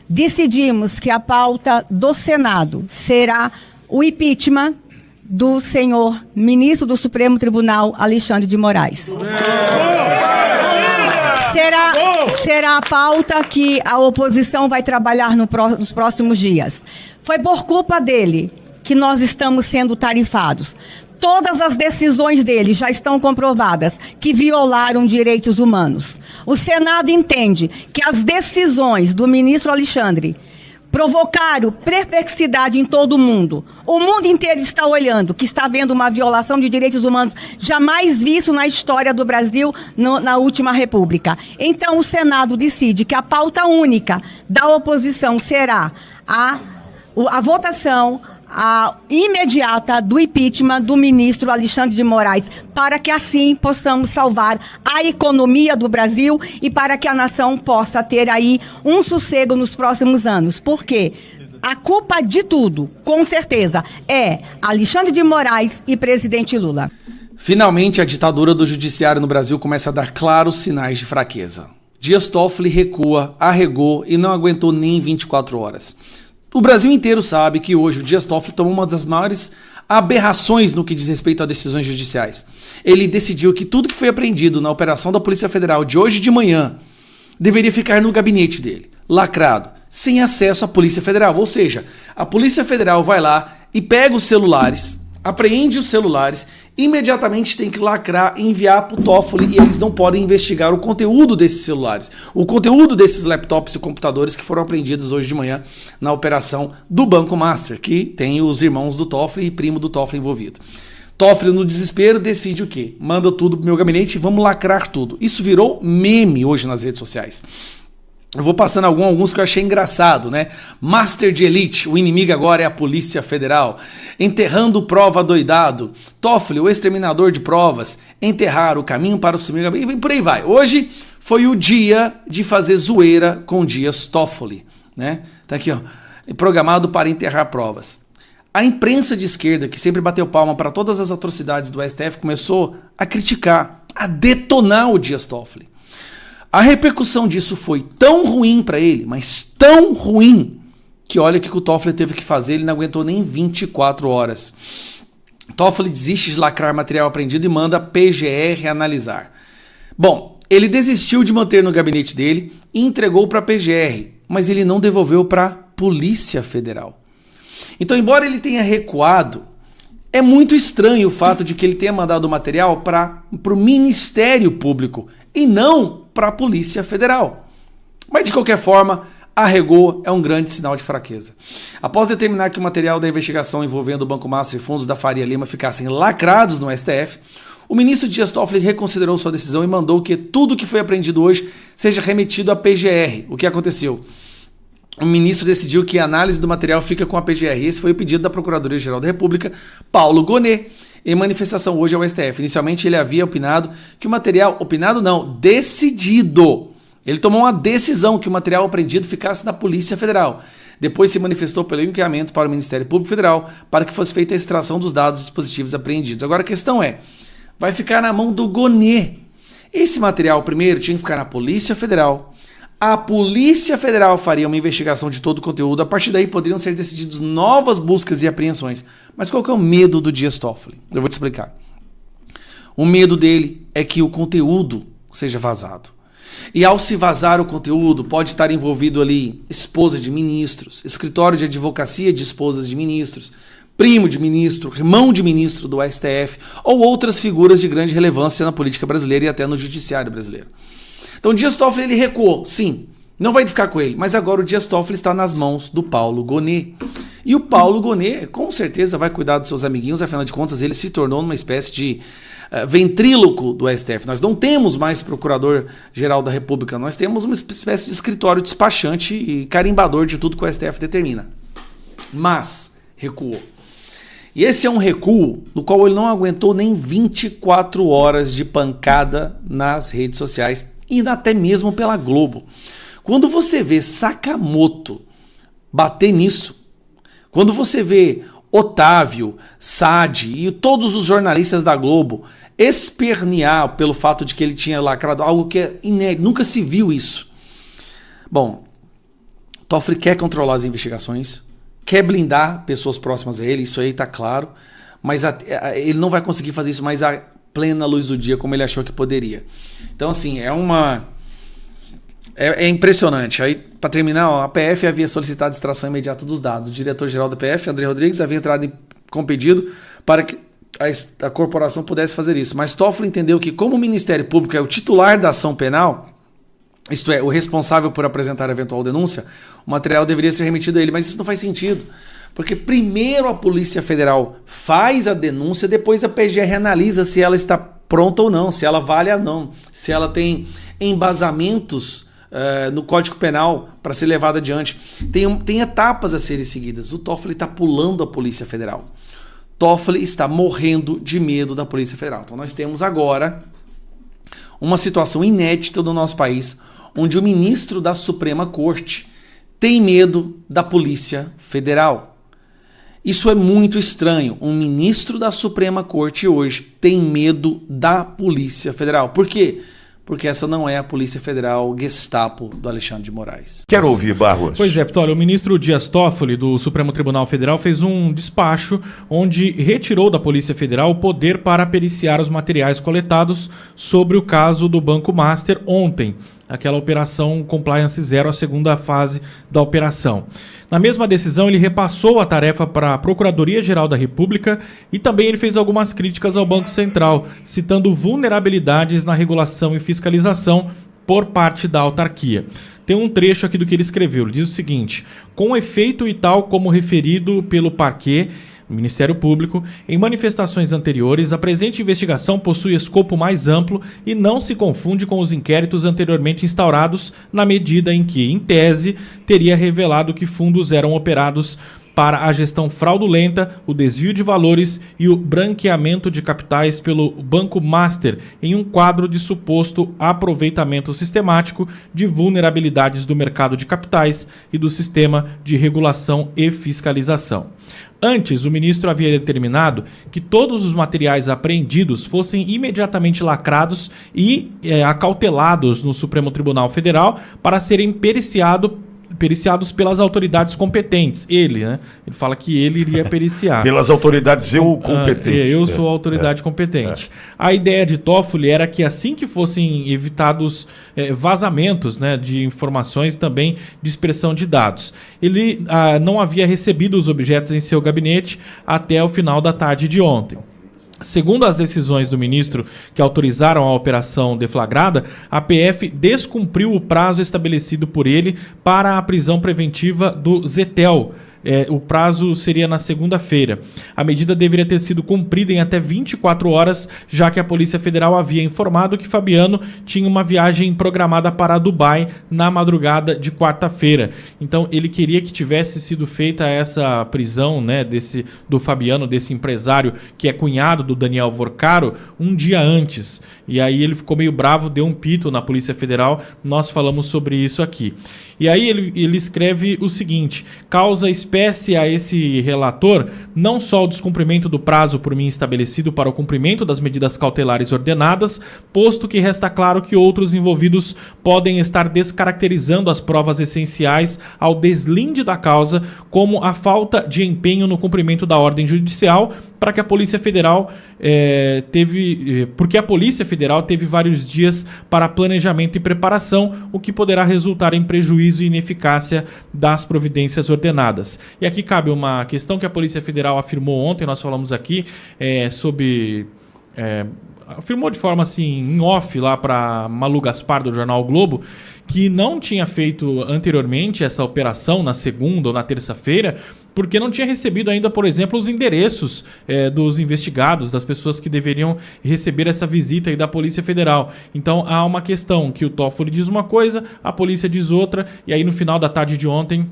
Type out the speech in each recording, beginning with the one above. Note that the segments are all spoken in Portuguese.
decidimos que a pauta do Senado será o impeachment do senhor ministro do Supremo Tribunal, Alexandre de Moraes. Será a pauta que a oposição vai trabalhar nos próximos dias. Foi por culpa dele que nós estamos sendo tarifados. Todas as decisões dele já estão comprovadas que violaram direitos humanos. O Senado entende que as decisões do ministro Alexandre provocaram perplexidade em todo o mundo. O mundo inteiro está olhando, que está havendo uma violação de direitos humanos jamais visto na história do Brasil na última república. Então o Senado decide que a pauta única da oposição será a votação imediata do impeachment do ministro Alexandre de Moraes, para que assim possamos salvar a economia do Brasil e para que a nação possa ter aí um sossego nos próximos anos. Por quê? A culpa de tudo, com certeza, é Alexandre de Moraes e presidente Lula. Finalmente, a ditadura do judiciário no Brasil começa a dar claros sinais de fraqueza. Dias Toffoli recua, arregou e não aguentou nem 24 horas. O Brasil inteiro sabe que hoje o Dias Toffoli tomou uma das maiores aberrações no que diz respeito a decisões judiciais. Ele decidiu que tudo que foi apreendido na operação da Polícia Federal de hoje de manhã deveria ficar no gabinete dele, lacrado, sem acesso à Polícia Federal. Ou seja, a Polícia Federal vai lá e pega os celulares, apreende os celulares, imediatamente tem que lacrar e enviar para o Toffoli e eles não podem investigar o conteúdo desses celulares, o conteúdo desses laptops e computadores que foram apreendidos hoje de manhã na operação do Banco Master, que tem os irmãos do Toffoli e primo do Toffoli envolvido. Toffoli, no desespero, decide o quê? Manda tudo pro meu gabinete e vamos lacrar tudo. Isso virou meme hoje nas redes sociais. Eu vou passando alguns que eu achei engraçado, né? Master de Elite, o inimigo agora é a Polícia Federal. Enterrando prova doidado. Toffoli, o exterminador de provas. Enterrar o caminho para o sumiço. E por aí vai. Hoje foi o dia de fazer zoeira com Dias Toffoli, né? Tá aqui, ó. Programado para enterrar provas. A imprensa de esquerda, que sempre bateu palma para todas as atrocidades do STF, começou a criticar, a detonar o Dias Toffoli. A repercussão disso foi tão ruim para ele, mas tão ruim, que olha o que o Toffoli teve que fazer, ele não aguentou nem 24 horas. Toffoli desiste de lacrar material apreendido e manda a PGR analisar. Bom, ele desistiu de manter no gabinete dele e entregou para a PGR, mas ele não devolveu para a Polícia Federal. Então, embora ele tenha recuado, é muito estranho o fato de que ele tenha mandado o material para o Ministério Público e não para a Polícia Federal. Mas, de qualquer forma, arregou, é um grande sinal de fraqueza. Após determinar que o material da investigação envolvendo o Banco Master e fundos da Faria Lima ficassem lacrados no STF, o ministro Dias Toffoli reconsiderou sua decisão e mandou que tudo que foi apreendido hoje seja remetido à PGR. O que aconteceu? O ministro decidiu que a análise do material fica com a PGR. Esse foi o pedido da Procuradoria-Geral da República, Paulo Gonet, em manifestação hoje ao STF. Inicialmente ele havia opinado que o material... Opinado não, decidido. Ele tomou uma decisão que o material apreendido ficasse na Polícia Federal. Depois se manifestou pelo encaminhamento para o Ministério Público Federal para que fosse feita a extração dos dados dispositivos apreendidos. Agora a questão é, vai ficar na mão do Gonet. Esse material primeiro tinha que ficar na Polícia Federal. A Polícia Federal faria uma investigação de todo o conteúdo, a partir daí poderiam ser decididas novas buscas e apreensões. Mas qual que é o medo do Dias Toffoli? Eu vou te explicar. O medo dele é que o conteúdo seja vazado. E ao se vazar o conteúdo, pode estar envolvido ali esposa de ministros, escritório de advocacia de esposas de ministros, primo de ministro, irmão de ministro do STF, ou outras figuras de grande relevância na política brasileira e até no judiciário brasileiro. Então o Dias Toffoli ele recuou, sim, não vai ficar com ele, mas agora o Dias Toffoli está nas mãos do Paulo Gonet. E o Paulo Gonet com certeza vai cuidar dos seus amiguinhos, afinal de contas ele se tornou uma espécie de ventríloco do STF. Nós não temos mais procurador-geral da República, nós temos uma espécie de escritório despachante e carimbador de tudo que o STF determina. Mas recuou. E esse é um recuo no qual ele não aguentou nem 24 horas de pancada nas redes sociais e até mesmo pela Globo. Quando você vê Sakamoto bater nisso, quando você vê Otávio, Sadi e todos os jornalistas da Globo espernear pelo fato de que ele tinha lacrado algo que é inédito, nunca se viu isso. Bom, Toffoli quer controlar as investigações, quer blindar pessoas próximas a ele, isso aí está claro, mas ele não vai conseguir fazer isso mais à plena luz do dia como ele achou que poderia. Então, assim, é impressionante. Aí, para terminar, a PF havia solicitado extração imediata dos dados. O diretor-geral da PF, André Rodrigues, havia entrado com pedido para que a corporação pudesse fazer isso. Mas Toffoli entendeu que, como o Ministério Público é o titular da ação penal, isto é, o responsável por apresentar a eventual denúncia, o material deveria ser remetido a ele. Mas isso não faz sentido, porque primeiro a Polícia Federal faz a denúncia, depois a PGR analisa se ela está pronta ou não, se ela vale ou não, se ela tem embasamentos no Código Penal para ser levada adiante. Tem etapas a serem seguidas. O Toffoli está pulando a Polícia Federal. Toffoli está morrendo de medo da Polícia Federal. Então nós temos agora uma situação inédita no nosso país, onde o ministro da Suprema Corte tem medo da Polícia Federal. Isso é muito estranho. Um ministro da Suprema Corte hoje tem medo da Polícia Federal. Por quê? Porque essa não é a Polícia Federal Gestapo do Alexandre de Moraes. Quero ouvir, Barros. Pois é, Ptolio, o ministro Dias Toffoli, do Supremo Tribunal Federal, fez um despacho onde retirou da Polícia Federal o poder para periciar os materiais coletados sobre o caso do Banco Master ontem, aquela operação Compliance Zero, a segunda fase da operação. Na mesma decisão, ele repassou a tarefa para a Procuradoria-Geral da República e também ele fez algumas críticas ao Banco Central, citando vulnerabilidades na regulação e fiscalização por parte da autarquia. Tem um trecho aqui do que ele escreveu. Ele diz o seguinte: com efeito e tal como referido pelo Parquet, Ministério Público, em manifestações anteriores, a presente investigação possui escopo mais amplo e não se confunde com os inquéritos anteriormente instaurados, na medida em que, em tese, teria revelado que fundos eram operados para a gestão fraudulenta, o desvio de valores e o branqueamento de capitais pelo Banco Master, em um quadro de suposto aproveitamento sistemático de vulnerabilidades do mercado de capitais e do sistema de regulação e fiscalização. Antes, o ministro havia determinado que todos os materiais apreendidos fossem imediatamente lacrados e acautelados no Supremo Tribunal Federal para serem periciados pelas autoridades competentes. Ele fala que ele iria periciar. Pelas autoridades competentes. Eu sou a autoridade competente. A ideia de Toffoli era que assim que fossem evitados vazamentos, de informações e também dispersão de dados. Ele não havia recebido os objetos em seu gabinete até o final da tarde de ontem. Segundo as decisões do ministro que autorizaram a operação deflagrada, a PF descumpriu o prazo estabelecido por ele para a prisão preventiva do Zetel. O prazo seria na segunda-feira. A medida deveria ter sido cumprida em até 24 horas, já que a Polícia Federal havia informado que Fabiano tinha uma viagem programada para Dubai na madrugada de quarta-feira. Então ele queria que tivesse sido feita essa prisão do Fabiano, desse empresário que é cunhado do Daniel Vorcaro, um dia antes. E aí ele ficou meio bravo, deu um pito na Polícia Federal. Nós falamos sobre isso aqui. E aí ele escreve o seguinte: causa espécie a esse relator não só o descumprimento do prazo por mim estabelecido para o cumprimento das medidas cautelares ordenadas, posto que resta claro que outros envolvidos podem estar descaracterizando as provas essenciais ao deslinde da causa, como a falta de empenho no cumprimento da ordem judicial, porque a Polícia Federal teve vários dias para planejamento e preparação, o que poderá resultar em prejuízo e ineficácia das providências ordenadas. E aqui cabe uma questão que a Polícia Federal afirmou ontem, nós falamos aqui afirmou de forma assim, em off lá para Malu Gaspar do jornal o Globo, que não tinha feito anteriormente essa operação na segunda ou na terça-feira, porque não tinha recebido ainda, por exemplo, os endereços dos investigados, das pessoas que deveriam receber essa visita aí da Polícia Federal. Então há uma questão que o Toffoli diz uma coisa, a polícia diz outra, e aí no final da tarde de ontem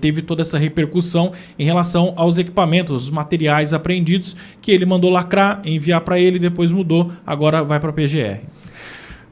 teve toda essa repercussão em relação aos equipamentos, os materiais apreendidos, que ele mandou lacrar, enviar para ele, depois mudou, agora vai para a PGR.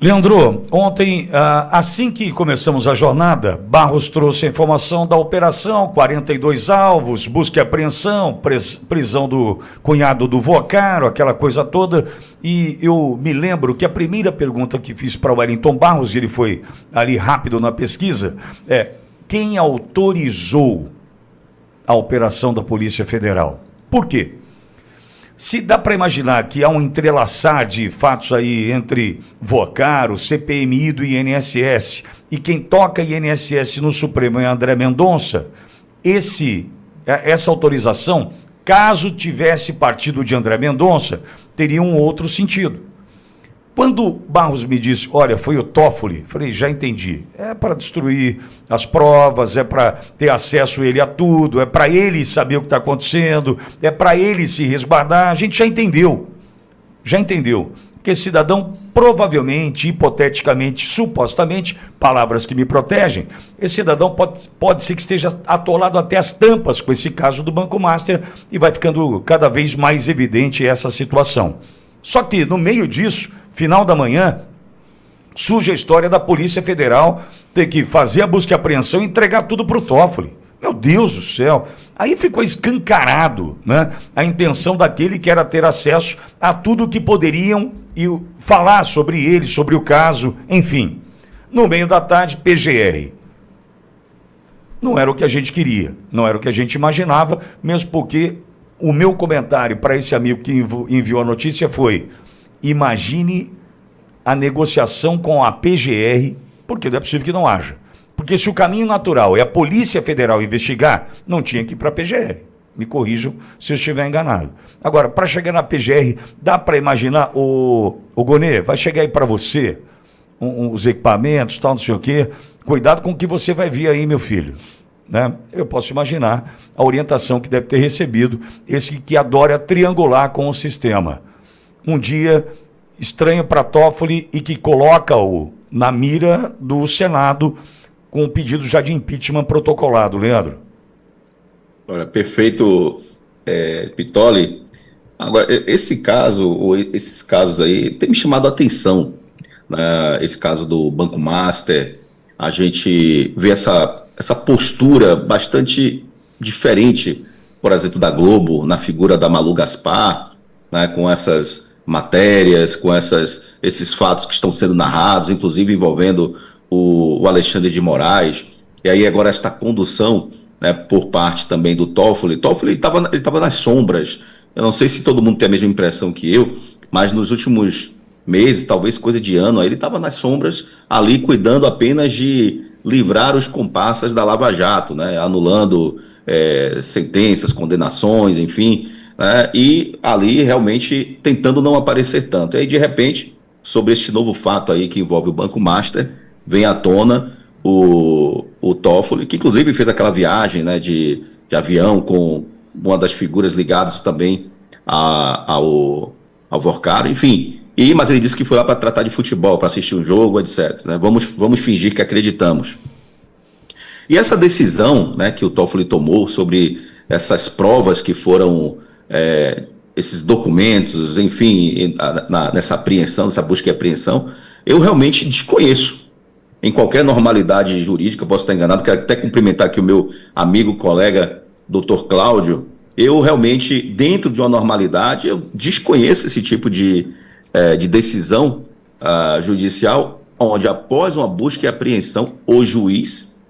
Leandro, ontem, assim que começamos a jornada, Barros trouxe a informação da operação, 42 alvos, busca e apreensão, prisão do cunhado do Vorcaro, aquela coisa toda, e eu me lembro que a primeira pergunta que fiz para o Wellington Barros, ele foi ali rápido na pesquisa, quem autorizou a operação da Polícia Federal. Por quê? Se dá para imaginar que há um entrelaçar de fatos aí entre Vocaro, CPMI do INSS, e quem toca INSS no Supremo é André Mendonça, essa autorização, caso tivesse partido de André Mendonça, teria um outro sentido. Quando Barros me disse, olha, foi o Toffoli, falei, já entendi. É para destruir as provas, é para ter acesso ele a tudo, é para ele saber o que está acontecendo, é para ele se resguardar. A gente já entendeu. Que esse cidadão provavelmente, hipoteticamente, supostamente, palavras que me protegem, esse cidadão pode ser que esteja atolado até as tampas com esse caso do Banco Master e vai ficando cada vez mais evidente essa situação. Só que no meio disso, final da manhã, surge a história da Polícia Federal ter que fazer a busca e apreensão e entregar tudo para o Toffoli. Meu Deus do céu! Aí ficou escancarado, né, a intenção daquele que era ter acesso a tudo que poderiam e falar sobre ele, sobre o caso, enfim. No meio da tarde, PGR. Não era o que a gente queria, não era o que a gente imaginava, mesmo porque o meu comentário para esse amigo que enviou a notícia foi: imagine a negociação com a PGR, porque não é possível que não haja. Porque se o caminho natural é a Polícia Federal investigar, não tinha que ir para a PGR. Me corrijam se eu estiver enganado. Agora, para chegar na PGR, dá para imaginar, o Gonê, vai chegar aí para você, os equipamentos, tal, não sei o quê. Cuidado com o que você vai ver aí, meu filho. Né? Eu posso imaginar a orientação que deve ter recebido esse que adora triangular com o sistema. Um dia estranho para Toffoli e que coloca-o na mira do Senado com o pedido já de impeachment protocolado. Leandro. Olha, perfeito, Pitoli. Agora, esse caso, ou esses casos aí, tem me chamado a atenção. Né? Esse caso do Banco Master, a gente vê essa postura bastante diferente, por exemplo, da Globo, na figura da Malu Gaspar, né, com essas matérias, com esses fatos que estão sendo narrados, inclusive envolvendo o Alexandre de Moraes, e aí agora esta condução, né, por parte também do Toffoli. Toffoli estava nas sombras. Eu não sei se todo mundo tem a mesma impressão que eu, mas nos últimos meses, talvez coisa de ano, aí ele estava nas sombras ali cuidando apenas de livrar os comparsas da Lava Jato, né, anulando sentenças, condenações, enfim, né, e ali realmente tentando não aparecer tanto. E aí, de repente, sobre este novo fato aí que envolve o Banco Master, vem à tona o Toffoli, que inclusive fez aquela viagem, né, de avião com uma das figuras ligadas também ao Vocaro, enfim. Mas ele disse que foi lá para tratar de futebol, para assistir um jogo, etc. Né? Vamos fingir que acreditamos. E essa decisão, né, que o Toffoli tomou sobre essas provas que foram, esses documentos, enfim, nessa apreensão, nessa busca e apreensão, eu realmente desconheço. Em qualquer normalidade jurídica, posso estar enganado, quero até cumprimentar aqui o meu amigo, colega, Dr. Cláudio. Eu realmente, dentro de uma normalidade, eu desconheço esse tipo de decisão judicial, onde após uma busca e apreensão, o juiz,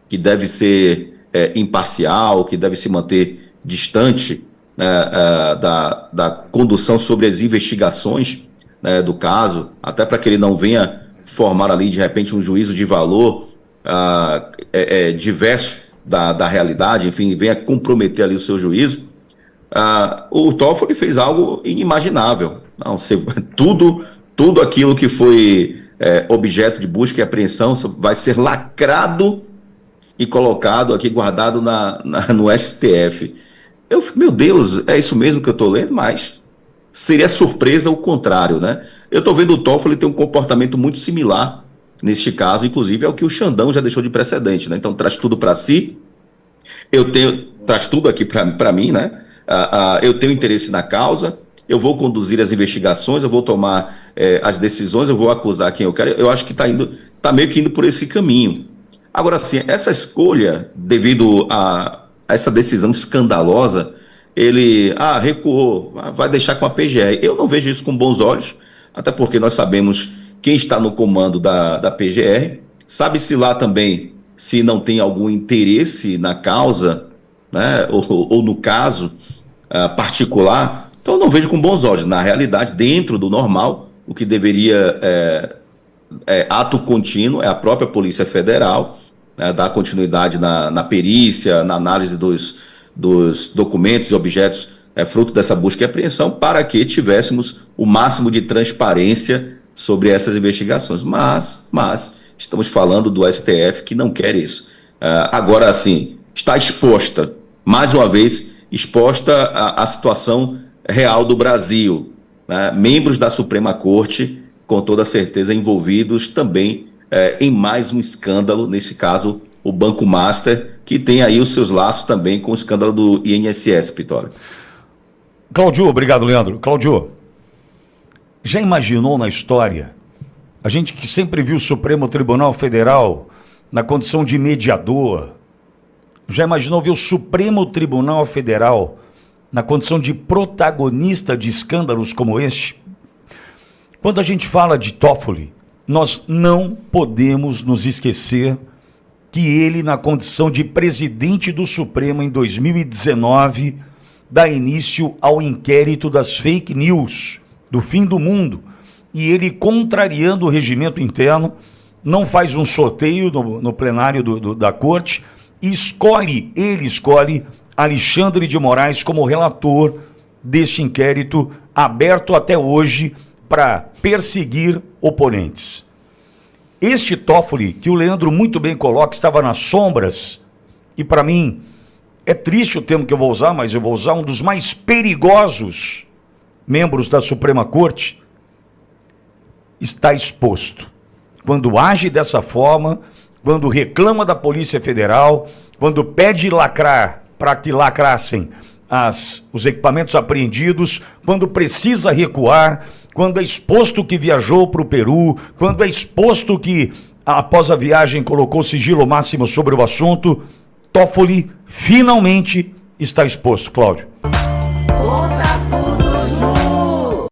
que deve ser imparcial, que deve se manter distante da condução sobre as investigações, né, do caso, até para que ele não venha formar ali, de repente, um juízo de valor diverso da realidade, enfim, venha comprometer ali o seu juízo. O Toffoli fez algo inimaginável. Não, tudo aquilo que foi objeto de busca e apreensão vai ser lacrado e colocado aqui, guardado no STF. Meu Deus, é isso mesmo que eu estou lendo? Mas seria surpresa o contrário, né? Eu estou vendo o Toffoli ter um comportamento muito similar neste caso, inclusive é o que o Xandão já deixou de precedente, né? Então traz tudo para si, traz tudo aqui para mim, né? Eu tenho interesse na causa, eu vou conduzir as investigações, eu vou tomar as decisões, eu vou acusar quem eu quero. Eu acho que está meio que indo por esse caminho. Agora, sim, essa escolha, devido a essa decisão escandalosa, ele recuou, vai deixar com a PGR. Eu não vejo isso com bons olhos, até porque nós sabemos quem está no comando da PGR, sabe-se lá também se não tem algum interesse na causa, né, ou no caso particular, então eu não vejo com bons olhos. Na realidade, dentro do normal, o que deveria ato contínuo é a própria Polícia Federal, dar continuidade na perícia, na análise dos documentos e objetos fruto dessa busca e apreensão, para que tivéssemos o máximo de transparência sobre essas investigações. Mas estamos falando do STF, que não quer isso. Agora, assim, está exposta, mais uma vez, exposta à situação real do Brasil, né? Membros da Suprema Corte, com toda certeza, envolvidos também em mais um escândalo, nesse caso, o Banco Master, que tem aí os seus laços também com o escândalo do INSS, Pitoli. Cláudio, obrigado, Leandro. Cláudio, já imaginou na história, a gente que sempre viu o Supremo Tribunal Federal na condição de mediador, já imaginou ver o Supremo Tribunal Federal na condição de protagonista de escândalos como este? Quando a gente fala de Toffoli, nós não podemos nos esquecer que ele, na condição de presidente do Supremo em 2019, dá início ao inquérito das fake news, do fim do mundo. E ele, contrariando o regimento interno, não faz um sorteio no plenário da corte e ele escolhe Alexandre de Moraes como relator deste inquérito aberto até hoje para perseguir oponentes. Este Toffoli, que o Leandro muito bem coloca, estava nas sombras, e para mim é triste o termo que eu vou usar, mas eu vou usar um dos mais perigosos membros da Suprema Corte, está exposto. Quando age dessa forma, quando reclama da Polícia Federal, quando pede lacrar para que lacrassem os equipamentos apreendidos, quando precisa recuar, quando é exposto que viajou para o Peru, quando é exposto que, após a viagem, colocou sigilo máximo sobre o assunto, Toffoli finalmente está exposto, Cláudio.